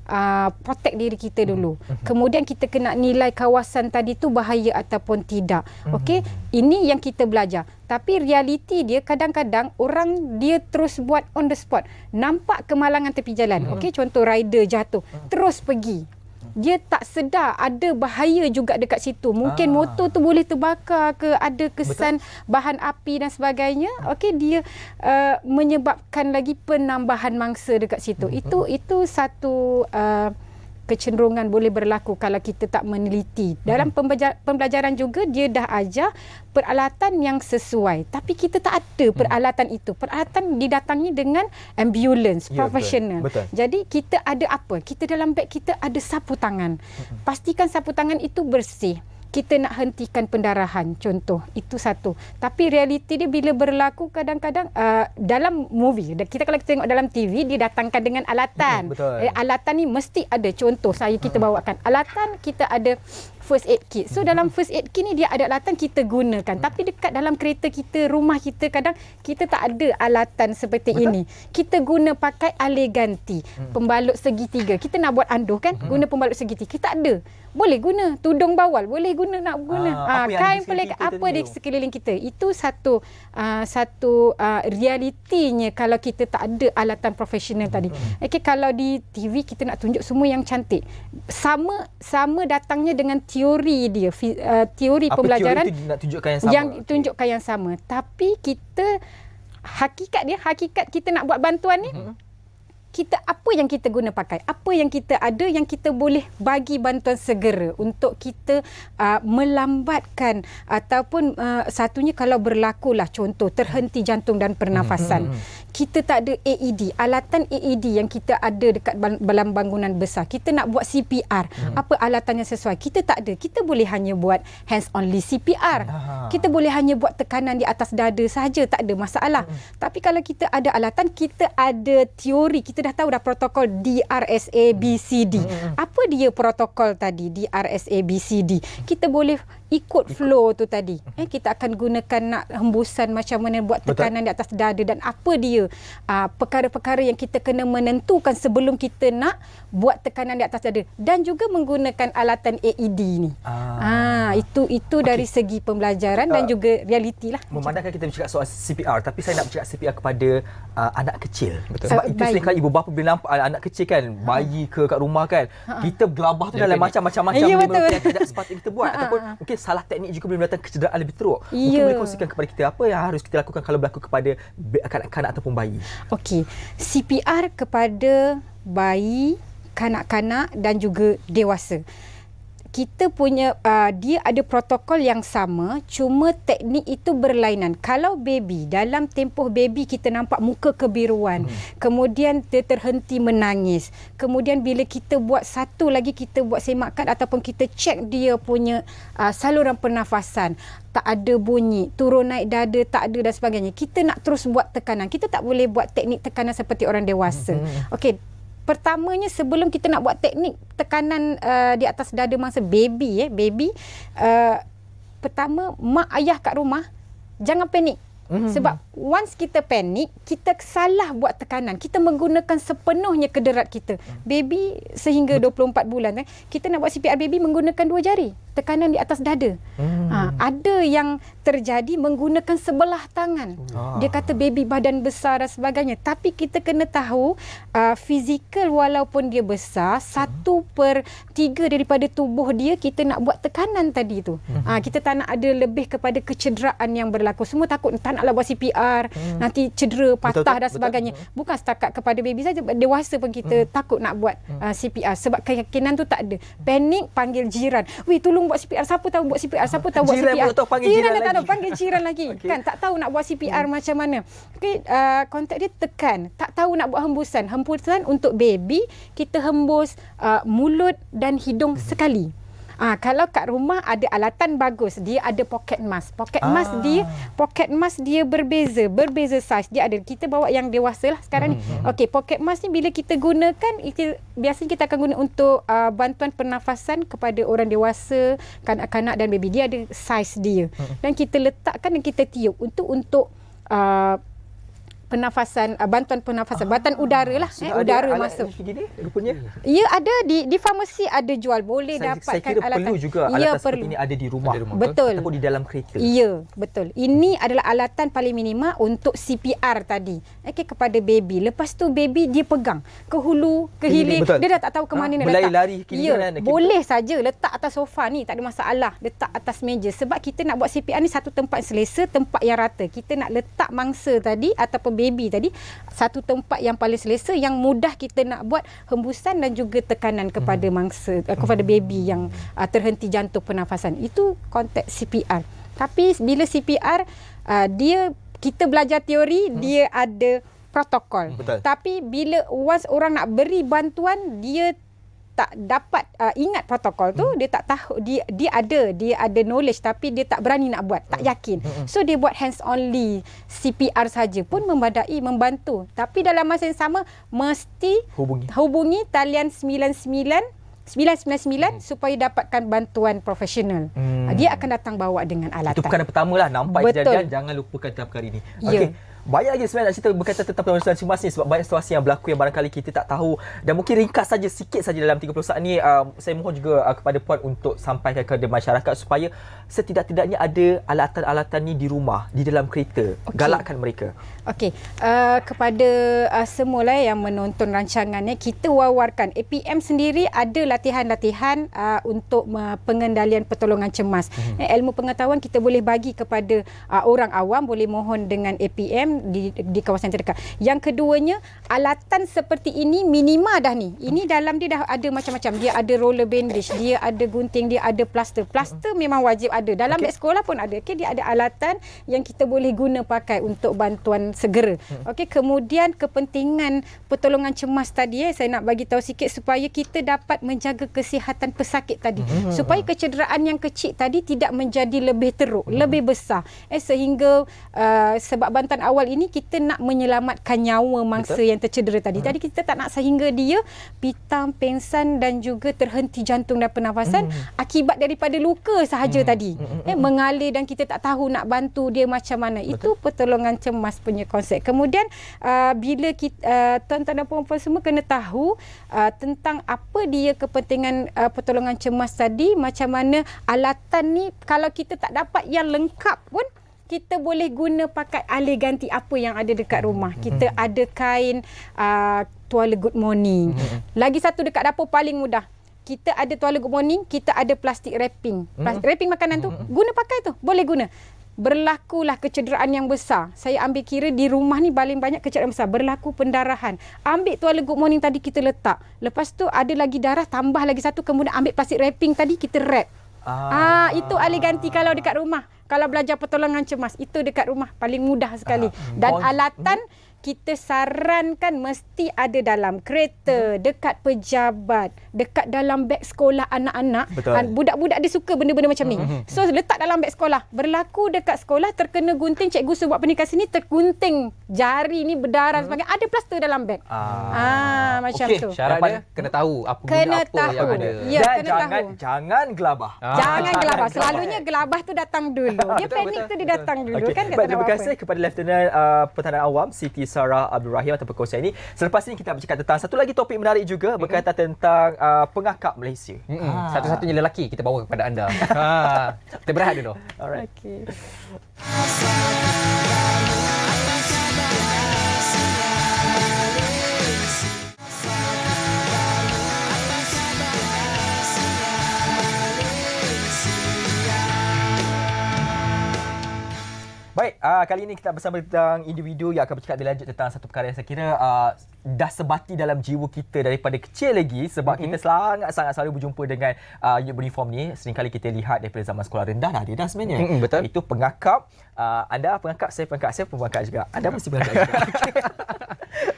protect diri kita dulu. Kemudian kita kena nilai kawasan tadi tu bahaya ataupun tidak. Okey, ini yang kita belajar. Tapi realiti dia kadang-kadang orang dia terus buat on the spot. Nampak kemalangan tepi jalan. Okey, contoh rider jatuh, terus pergi. Dia tak sedar ada bahaya juga dekat situ. Mungkin motor tu boleh terbakar ke, ada kesan bahan api dan sebagainya. Okey, dia menyebabkan lagi penambahan mangsa dekat situ. Itu satu kecenderungan boleh berlaku kalau kita tak meneliti. Dalam pembelajaran juga dia dah ajar peralatan yang sesuai. Tapi kita tak ada peralatan itu. Peralatan didatangi dengan ambulans profesional. Betul. Jadi kita ada apa? Kita dalam beg kita ada sapu tangan. Pastikan sapu tangan itu bersih. Kita nak hentikan pendarahan, contoh. Itu satu. Tapi realiti dia bila berlaku kadang-kadang dalam movie, kalau kita tengok dalam TV, dia datangkan dengan alatan. Alatan ni mesti ada. Contoh, kita bawakan. Alatan, kita ada first aid kit. So dalam first aid kit ni dia ada alatan kita gunakan. Tapi dekat dalam kereta kita, rumah kita kadang kita tak ada alatan seperti ini. Kita guna pakai alih ganti. Pembalut segitiga. Kita nak buat anduh kan? Guna pembalut segitiga. Kita tak ada. Boleh guna tudung bawal, boleh guna nak guna kain pelik apa di sekeliling kita. Itu satu realitinya kalau kita tak ada alatan profesional tadi. Okey, kalau di TV kita nak tunjuk semua yang cantik. Sama datangnya dengan teori dia, teori apa pembelajaran teori itu nak tunjukkan yang sama. Yang tunjukkan yang sama. Tapi kita hakikat kita nak buat bantuan ni kita apa yang kita guna pakai, apa yang kita ada yang kita boleh bagi bantuan segera untuk kita melambatkan ataupun satunya kalau berlakulah contoh terhenti jantung dan pernafasan. Kita tak ada AED, alatan AED yang kita ada dekat dalam bangunan besar. Kita nak buat CPR, apa alatan yang sesuai? Kita tak ada. Kita boleh hanya buat hands only CPR. Kita boleh hanya buat tekanan di atas dada sahaja, tak ada masalah. Tapi kalau kita ada alatan, kita ada teori, kita dah tahu dah protokol DRSA BCD. Apa dia protokol tadi DRSA BCD? Kita boleh ikut flow tu tadi. Kita akan gunakan nak hembusan macam mana buat tekanan di atas dada dan apa dia perkara-perkara yang kita kena menentukan sebelum kita nak buat tekanan di atas dada dan juga menggunakan alatan AED ni. Itu dari segi pembelajaran dan juga realiti lah. Memandangkan kita bercakap soal CPR, tapi saya nak bercakap CPR kepada anak kecil. Betul. Sebab itu seringkali ibu bapa bila nampak anak kecil kan, bayi ke kat rumah kan, kita gelabah tu dalam macam-macam yang tidak sepatutnya kita buat ataupun mungkin salah teknik juga boleh mendatangkan kecederaan lebih teruk. Mungkin boleh kongsikan kepada kita apa yang harus kita lakukan kalau berlaku kepada kanak-kanak ataupun bayi. Okey, CPR kepada bayi, kanak-kanak dan juga dewasa. Kita punya dia ada protokol yang sama, cuma teknik itu berlainan. Kalau baby, dalam tempoh baby kita nampak muka kebiruan, kemudian dia terhenti menangis, kemudian bila kita buat satu lagi, kita buat semakan ataupun kita cek dia punya saluran pernafasan, tak ada bunyi, turun naik dada tak ada dan sebagainya, kita nak terus buat tekanan. Kita tak boleh buat teknik tekanan seperti orang dewasa. Okey, pertamanya sebelum kita nak buat teknik tekanan di atas dada masa baby, pertama mak ayah kat rumah jangan panik. Sebab once kita panik, kita salah buat tekanan. Kita menggunakan sepenuhnya kederat kita. Baby sehingga 24 bulan kita nak buat CPR baby menggunakan 2 jari. Tekanan di atas dada. Ada yang terjadi menggunakan sebelah tangan. Dia kata baby badan besar dan sebagainya. Tapi kita kena tahu fizikal walaupun dia besar, 1/3 daripada tubuh dia kita nak buat tekanan tadi tu. Kita tak nak ada lebih kepada kecederaan yang berlaku. Semua takut tak naklah buat CPR, nanti cedera, patah dan sebagainya. Bukan setakat kepada baby saja, dewasa pun kita takut nak buat CPR sebab keyakinan tu tak ada. Panik, panggil jiran. Weh, tolong buat CPR. Siapa tahu buat CPR? Siapa tahu buat Jiran CPR? pun tahu panggil jiran dah tak lagi. tahu, panggil jiran lagi. Kan tak tahu nak buat CPR macam mana. Kontak dia tekan. Tak tahu nak buat hembusan. Hembusan untuk baby, kita hembus mulut dan hidung sekali. Kalau kat rumah ada alatan bagus, dia ada pocket mask. Pocket mask dia berbeza saiz. Dia ada, kita bawa yang dewasa lah sekarang ni. Okey, pocket mask ni bila kita gunakan, biasanya kita akan guna untuk bantuan pernafasan kepada orang dewasa, kanak-kanak dan baby. Dia ada saiz dia. Dan kita letakkan dan kita tiup untuk pernafasan, bantuan pernafasan, bantuan udara lah, udara masuk. Rupanya. Ya, ada di farmasi ada jual, boleh Saya dapatkan kira alatan. perlu juga Ya, alatan seperti ini ada di rumah. Betul. Ataupun di dalam kereta. Ya, betul. Ini adalah alatan paling minima untuk CPR tadi. Okey, kepada baby. Lepas tu baby dia pegang ke hulu, ke hilir. Betul. Dia dah tak tahu ke mana nak letak. Berlari-lari kiri kanan. Boleh saja letak atas sofa ni, tak ada masalah. Letak atas meja. Sebab kita nak buat CPR ni satu tempat selesa, tempat yang rata. Kita nak letak mangsa tadi ataupun baby tadi satu tempat yang paling selesa, yang mudah kita nak buat hembusan dan juga tekanan kepada mangsa, kepada baby yang terhenti jantung pernafasan. Itu konteks CPR. Tapi bila CPR kita belajar teori, dia ada protokol. Betul. Tapi bila once orang nak beri bantuan, dia tak dapat ingat protokol tu, dia tak tahu, dia ada knowledge tapi dia tak berani nak buat, tak yakin. So dia buat hands only CPR saja pun membadai, membantu. Tapi dalam masa yang sama mesti hubungi talian 999 supaya dapatkan bantuan profesional. Dia akan datang bawa dengan alatan. Itu perkara pertama lah, nampak Betul. kejadian, jangan lupakan dalam perkara ini. Ya. Okey. Banyak lagi sebenarnya nak cerita berkaitan tentang permasalahan cemas ni, sebab banyak situasi yang berlaku yang barangkali kita tak tahu, dan mungkin ringkas saja, sikit saja dalam 30 saat ni. Saya mohon juga kepada Puan untuk sampaikan kepada masyarakat supaya setidak-tidaknya ada alatan-alatan ni di rumah, di dalam kereta. Galakkan mereka. Okey, kepada semua yang menonton rancangan ni, kita wawarkan APM sendiri ada latihan-latihan untuk pengendalian pertolongan cemas. Ilmu pengetahuan kita boleh bagi kepada orang awam, boleh mohon dengan APM di kawasan terdekat. Yang keduanya, alatan seperti ini minima dah ni. Ini dalam dia dah ada macam-macam. Dia ada roller bandage, dia ada gunting, dia ada plaster. Plaster memang wajib ada. Dalam beg sekolah pun ada. Okey, dia ada alatan yang kita boleh guna pakai untuk bantuan segera. Okey, kemudian kepentingan pertolongan cemas tadi, saya nak bagi tahu sikit supaya kita dapat menjaga kesihatan pesakit tadi. Supaya kecederaan yang kecil tadi tidak menjadi lebih teruk, lebih besar. Sehingga sebab bantuan awal ini kita nak menyelamatkan nyawa mangsa yang tercedera tadi. Tadi kita tak nak sehingga dia pitam, pengsan dan juga terhenti jantung dan pernafasan akibat daripada luka sahaja tadi. Mengalir dan kita tak tahu nak bantu dia macam mana. Itu pertolongan cemas punya konsep. Kemudian bila kita tuan-tuan dan puan-puan semua kena tahu tentang apa dia kepentingan pertolongan cemas tadi, macam mana alatan ni kalau kita tak dapat yang lengkap pun kita boleh guna pakai alih ganti apa yang ada dekat rumah. Kita ada kain tuala good morning. Lagi satu dekat dapur paling mudah. Kita ada tuala good morning, kita ada plastik wrapping. Wrapping makanan tu, guna pakai tu, boleh guna. Berlakulah kecederaan yang besar. Saya ambil kira di rumah ni paling banyak kecederaan besar. Berlaku pendarahan. Ambil tuala good morning tadi kita letak. Lepas tu ada lagi darah, tambah lagi satu. Kemudian ambil plastik wrapping tadi kita wrap. Itu alih ganti kalau dekat rumah. Kalau belajar pertolongan cemas, itu dekat rumah paling mudah sekali. Dan alatan kita sarankan mesti ada dalam kereta, dekat pejabat, dekat dalam beg sekolah anak-anak. Budak-budak dia suka benda-benda macam ni. So letak dalam beg sekolah. Berlaku dekat sekolah terkena gunting, cikgu suruh buat pernikahan sini, tergunting jari ni berdarah sebagainya. Ada plaster dalam beg. Macam tu. Syarat dia kena tahu apa Kena apa tahu. yang ada. Ya, Dan kena tahu. jangan gelabah. Jangan gelabah. Selalunya gelabah tu datang dulu. Dia panik tu dia datang dulu kan. Baik, terima kasih kepada Lieutenant Pertahanan Awam Siti Sarah Abdul Rahim atas perkongsian ini. Selepas ini kita bercakap tentang satu lagi topik menarik juga berkaitan tentang pengakap Malaysia. Satu-satunya lelaki kita bawa kepada anda. Kita berehat dulu. Alright. Okay. Baik, kali ini kita bersama tentang individu yang akan bercakap lebih lanjut tentang satu perkara yang saya kira dah sebati dalam jiwa kita daripada kecil lagi, sebab kita sangat selalu berjumpa dengan unit beruniform ni. Seringkali kita lihat daripada zaman sekolah rendah dah ada dah sebenarnya. Betul. Itu pengakap. Anda pengakap, saya pun pengakap juga. Anda mesti pengakap juga.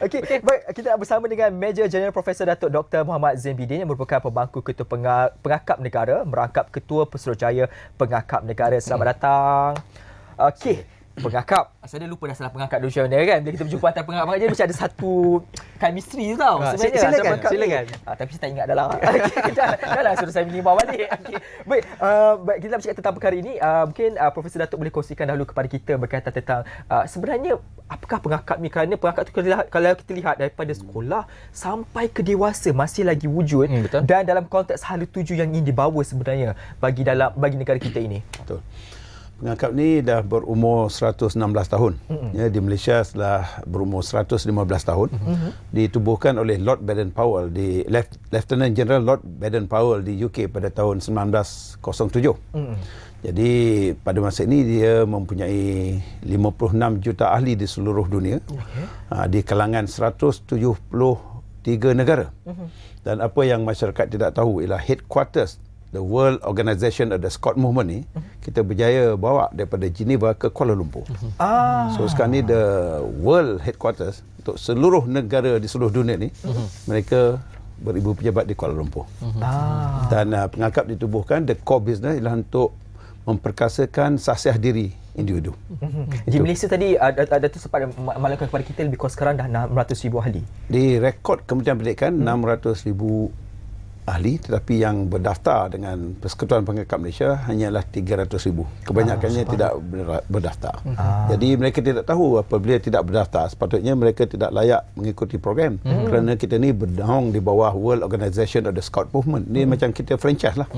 Okey, baik, kita bersama dengan Major General Profesor Datuk Dr. Muhammad Zain Bidin yang merupakan pemangku Ketua Pengakap Negara, merangkap Ketua Pesuruhjaya Pengakap Negara. Selamat datang. Okey, pengakap. Saya dah lupa dah salah pengakap dulu macam mana kan. Bila kita berjumpa antara pengakap je macam ada satu chemistry tu tau. Sebenarnya silakan. Tapi saya tak ingat dah lah. Dah suruh saya menimbang balik. Okay. Baik, kita nak bercakap tentang perkara ini. Mungkin Profesor Datuk boleh kongsikan dahulu kepada kita berkaitan tentang sebenarnya apakah pengakap ni, kerana pengakap tu kalau kita lihat daripada sekolah sampai ke dewasa masih lagi wujud dan dalam konteks hala tuju yang ingin dibawa sebenarnya bagi negara kita ini. Betul. Pengakap ni dah berumur 116 tahun. Ya, di Malaysia setelah berumur 115 tahun. Ditubuhkan oleh Lord Baden-Powell, di Lieutenant General Lord Baden-Powell di UK pada tahun 1907. Jadi pada masa ini dia mempunyai 56 juta ahli di seluruh dunia. Di kalangan 173 negara. Dan apa yang masyarakat tidak tahu ialah headquarters the World Organisation of the Scott Movement ni kita berjaya bawa daripada Geneva ke Kuala Lumpur. So sekarang ni the world headquarters untuk seluruh negara di seluruh dunia ni mereka beribu pejabat di Kuala Lumpur. Dan pengakap ditubuhkan, the core business ialah untuk memperkasakan sasiah diri individu. Di Malaysia tadi ada tu sempat maklumkan kepada kita lebih kurang sekarang dah 600,000 ahli. Di rekod Kementerian Pendidikan 600,000 ahli, tetapi yang berdaftar dengan Persekutuan Pengakap Malaysia hanyalah 300,000. Kebanyakannya tidak berdaftar. Jadi mereka tidak tahu apabila tidak berdaftar, sepatutnya mereka tidak layak mengikuti program. Kerana kita ni bernaung di bawah World Organisation of the Scout Movement. Ni macam kita franchise lah.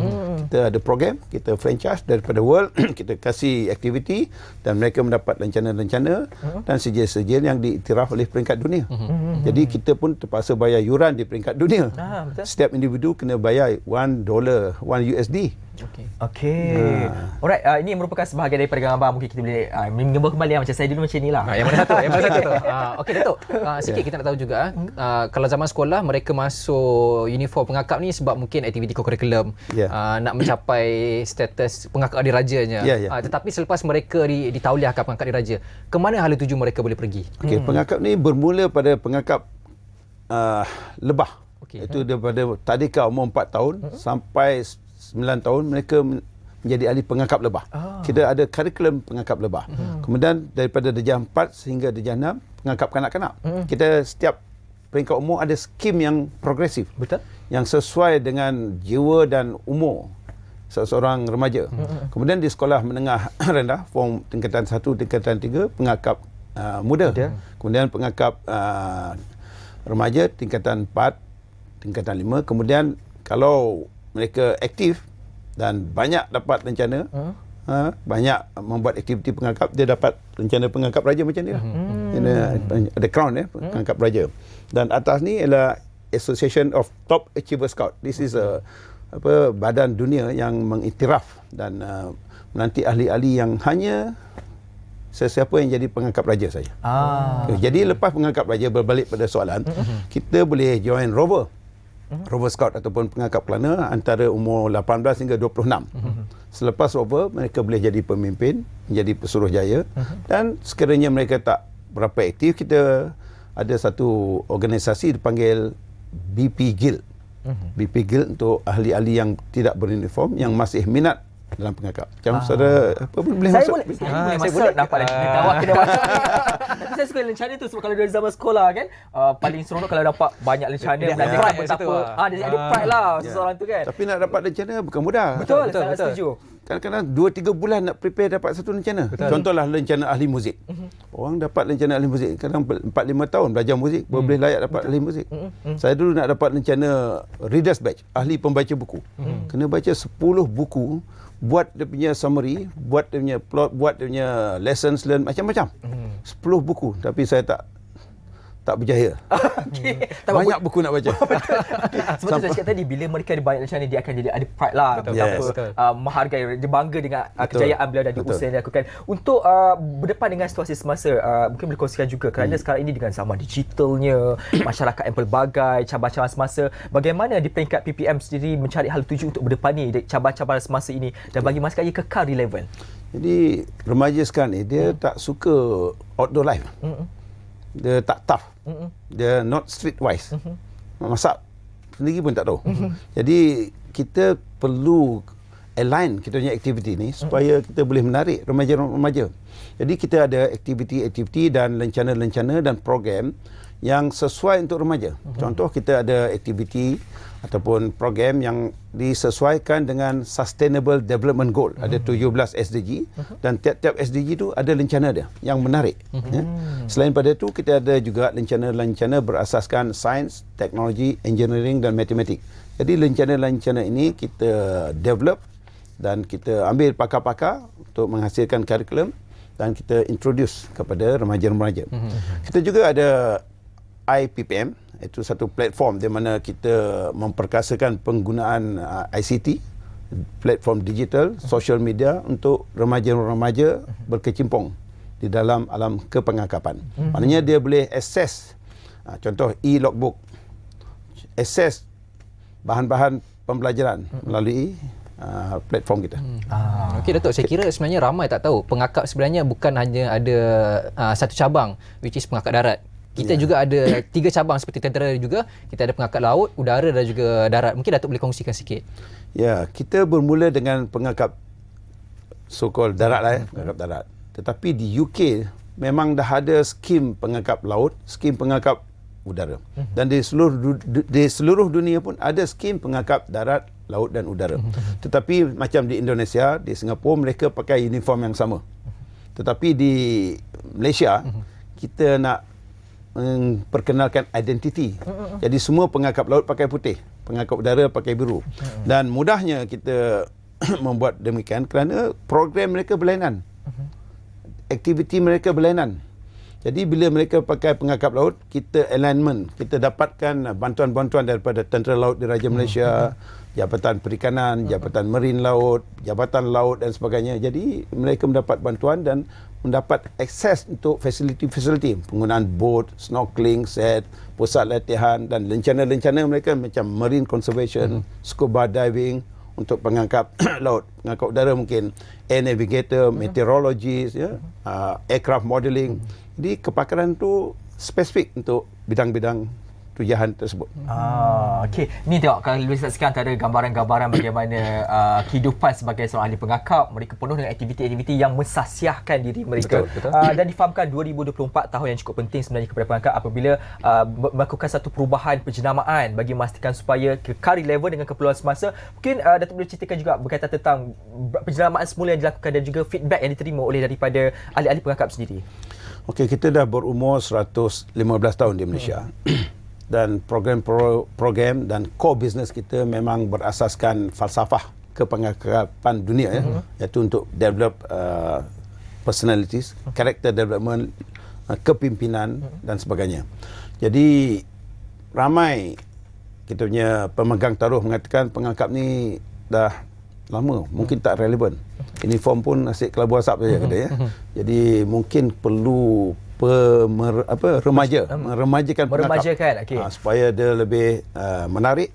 Kita ada program, kita franchise daripada World, kita kasih aktiviti dan mereka mendapat rencana-rencana dan sijil-sijil yang diiktiraf oleh peringkat dunia. Jadi kita pun terpaksa bayar yuran di peringkat dunia. Setiap individu kena bayar $1 USD. Okey. Alright, ini merupakan sebahagian daripada gambar. Mungkin kita boleh mengambil kembali macam saya dulu macam inilah. Yang mana satu? Yang mana satu tu? Okey Datuk. Sikit kita nak tahu juga kalau zaman sekolah mereka masuk uniform pengakap ni sebab mungkin aktiviti kurikulum nak mencapai status pengakap dirajanya. Tetapi selepas mereka ditauliahkan pengakap diraja, ke mana hala tuju mereka boleh pergi? Okey, pengakap ni bermula pada pengakap lebah. Itu daripada tadika umur 4 tahun sampai 9 tahun mereka menjadi ahli pengakap lebah. Kita ada kurikulum pengakap lebah. Kemudian daripada darjah 4 sehingga darjah 6 pengakap kanak-kanak. Kita setiap peringkat umur ada skim yang progresif. Betul. Yang sesuai dengan jiwa dan umur seseorang remaja. Kemudian di sekolah menengah rendah, form tingkatan 1, tingkatan 3 pengakap muda. Kemudian pengakap remaja tingkatan 4, tingkatan 5. Kemudian kalau mereka aktif dan banyak dapat rencana, banyak membuat aktiviti pengakap, dia dapat rencana pengakap raja macam ni lah. Ada crown pengakap raja. Dan atas ni ialah Association of Top Achiever Scout. This is a badan dunia yang mengiktiraf dan menanti ahli-ahli yang hanya sesiapa yang jadi pengangkap raja saja. Jadi lepas pengangkap raja, berbalik pada soalan, kita boleh join Rover Scout ataupun pengangkap kelana antara umur 18 hingga 26. Selepas Rover, mereka boleh jadi pemimpin, menjadi pesuruhjaya dan sekiranya mereka tak berapa aktif kita ada satu organisasi dipanggil BP Guild. BP Guild untuk ahli-ahli yang tidak beruniform yang masih minat dalam pengakap. Macam saudara apa boleh Saya masuk? boleh masuk nampak awak kena masuk. Tapi saya suka lencana tu sebab kalau dari zaman sekolah kan paling seronok kalau dapat banyak lencana Dia ada belajar pride betapa situ lah. dia ada pride lah seseorang tu kan. Tapi nak dapat lencana bukan mudah. Betul, saya setuju. Kadang-kadang 2-3 bulan nak prepare dapat satu lencana. Contohlah lencana ahli muzik. Orang dapat lencana ahli muzik kadang 4-5 tahun belajar muzik baru boleh layak dapat ahli muzik. Saya dulu nak dapat lencana readers badge, ahli pembaca buku. Kena baca 10 buku, buat dia punya summary, buat dia punya plot, buat dia punya lessons learn, macam-macam. 10 buku, tapi saya tak berjaya. Banyak buku nak baca. Sebab tu saya cakap tadi bila mereka ada banyak lencana dia akan jadi ada pride lah. Menghargai, dia bangga dengan kejayaan beliau dan usaha yang dilakukan. Untuk berdepan dengan situasi semasa, mungkin boleh kongsikan juga kerana sekarang ini dengan zaman digitalnya, masyarakat yang pelbagai, cabaran semasa, bagaimana di peringkat PPM sendiri mencari hal tuju untuk berdepani cabaran semasa ini dan bagi masyarakat ia kekal relevan? Jadi remaja sekarang ni dia tak suka outdoor life. Dia tak tough. Dia not streetwise. Masak sendiri pun tak tahu. Jadi kita perlu align kita punya aktiviti ni supaya kita boleh menarik remaja-remaja. Jadi kita ada aktiviti-aktiviti dan lencana-lencana dan program yang sesuai untuk remaja. Contoh kita ada aktiviti ataupun program yang disesuaikan dengan Sustainable Development Goal. Ada 17 SDG dan tiap-tiap SDG tu ada lencana dia yang menarik. Ya. Selain pada itu kita ada juga lencana-lencana berasaskan sains, teknologi, engineering dan matematik. Jadi lencana-lencana ini kita develop dan kita ambil pakar-pakar untuk menghasilkan kurikulum dan kita introduce kepada remaja-remaja. Kita juga ada IPPM, itu satu platform di mana kita memperkasakan penggunaan ICT, platform digital, social media untuk remaja-remaja berkecimpung di dalam alam kepengakapan. Maknanya dia boleh akses, contoh e-logbook, akses bahan-bahan pembelajaran melalui platform kita. Okey Datuk, saya kira sebenarnya ramai tak tahu pengakap sebenarnya bukan hanya ada satu cabang which is pengakap darat. Kita juga ada 3 cabang seperti tentera juga. Kita ada pengakap laut, udara dan juga darat. Mungkin Datuk boleh kongsikan sikit. Ya, kita bermula dengan pengakap so-called darat lah, pengakap darat. Tetapi di UK memang dah ada skim pengakap laut, skim pengakap udara. Dan di seluruh dunia pun ada skim pengakap darat, laut dan udara. Tetapi macam di Indonesia, di Singapura mereka pakai uniform yang sama. Tetapi di Malaysia kita nak memperkenalkan identiti. Jadi semua pengakap laut pakai putih, pengakap udara pakai biru. Dan mudahnya kita membuat demikian kerana program mereka berlainan. Aktiviti mereka berlainan. Jadi bila mereka pakai pengakap laut, kita alignment, kita dapatkan bantuan-bantuan daripada Tentera Laut Diraja Malaysia, Jabatan Perikanan, Jabatan Marin Laut, Jabatan Laut dan sebagainya. Jadi mereka mendapat bantuan dan mendapat akses untuk fasiliti-fasiliti, penggunaan boat, snorkeling set, pusat latihan dan lencana-lencana mereka macam marine conservation, scuba diving untuk pengangkap laut, pengangkap udara mungkin air navigator, meteorologist, ya, aircraft modelling. Jadi kepakaran tu spesifik untuk bidang-bidang tujahan tersebut. Okey. Ni tengok kalau boleh saksikan antara gambaran-gambaran bagaimana kehidupan sebagai seorang ahli pengakap, mereka penuh dengan aktiviti-aktiviti yang mensahsiahkan diri mereka. Betul. Dan difahamkan 2024 tahun yang cukup penting sebenarnya kepada pengakap apabila melakukan satu perubahan penjenamaan bagi memastikan supaya kekal relevan dengan keperluan semasa. Mungkin Datuk boleh ceritakan juga berkaitan tentang penjenamaan semula yang dilakukan dan juga feedback yang diterima oleh daripada ahli-ahli pengakap sendiri. Okey, kita dah berumur 115 tahun di Malaysia. Dan program dan core business kita memang berasaskan falsafah kepengakapan dunia, ya, iaitu untuk develop personalities, character development, kepimpinan dan sebagainya. Jadi ramai kita punya pemegang taruh mengatakan pengangkap ni dah lama, mungkin tak relevan. Uniform pun asyik kelabu asap saja kata, ya. Jadi mungkin perlu meremajakan pengakap, okay. Supaya dia lebih menarik,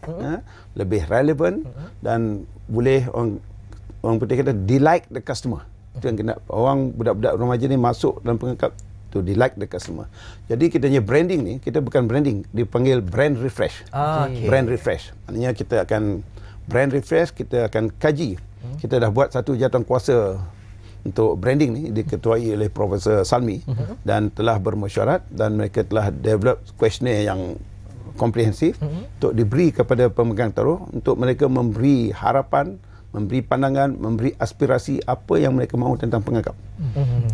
lebih relevan dan boleh orang putih kata delight the customer. Itu yang kena orang budak-budak remaja ni masuk dalam pengakap to delight the customer. Jadi kita punya branding ni, kita bukan branding, dipanggil brand refresh. Brand refresh. Maknanya kita akan brand refresh, kita akan kaji. Kita dah buat satu jawatankuasa untuk branding ni, diketuai oleh Profesor Salmi dan telah bermesyuarat dan mereka telah develop questionnaire yang komprehensif untuk diberi kepada pemegang taruh untuk mereka memberi harapan, memberi pandangan, memberi aspirasi apa yang mereka mahu tentang pengangkap.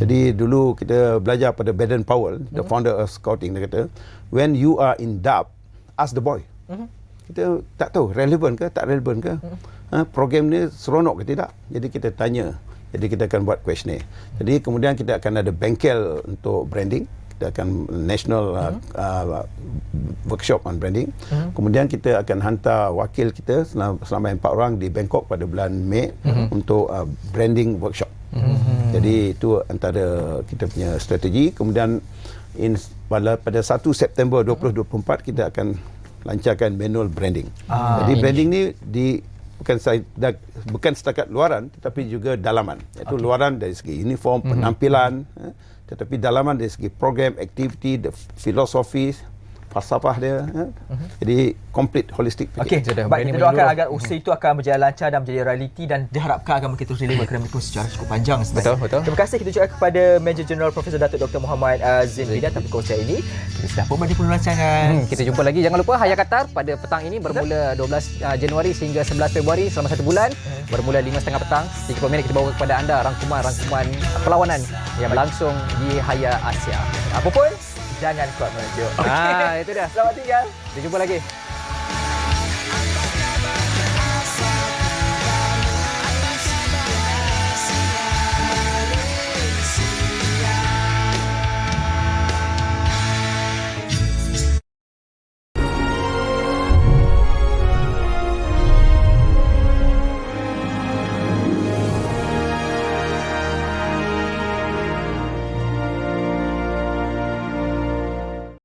Jadi dulu kita belajar pada Baden Powell, the founder of Scouting, dia kata, when you are in doubt, ask the boy. Kita tak tahu relevan ke, tak relevan ke. Program ni seronok ke tidak. Jadi kita tanya. Jadi kita akan buat questionnaire. Jadi kemudian kita akan ada bengkel untuk branding. Kita akan national workshop on branding. Kemudian kita akan hantar wakil kita selama 4 orang di Bangkok pada bulan Mei untuk branding workshop. Jadi itu antara kita punya strategi. Kemudian pada 1 September 2024 kita akan lancarkan manual branding. Jadi branding ni bukan setakat luaran tetapi juga dalaman, iaitu luaran dari segi uniform, penampilan, tetapi dalaman dari segi program, aktiviti, filosofi, falsafah dia. Jadi complete holistic. Okey, baik, kita doakan agar usaha itu akan berjalan lancar dan menjadi realiti dan diharapkan akan kita terus deliver kerana mereka secara cukup panjang sebenarnya. Betul. Terima kasih kita ucapkan kepada Major General Profesor Datuk Dr. Muhammad Zain Bidan atas perkongsian ini. Kita sudah pun pada penuh rancangan. Kita jumpa lagi. Jangan lupa Hayat Qatar pada petang ini bermula 12 Januari sehingga 11 Februari selama 1 bulan. Bermula 5.30 petang. 30 minit kita bawa kepada anda rangkuman perlawanan yang berlangsung di Hayat Asia. Apapun, jangan kuat merajuk. Itu dah. Selamat tinggal. Kita jumpa lagi.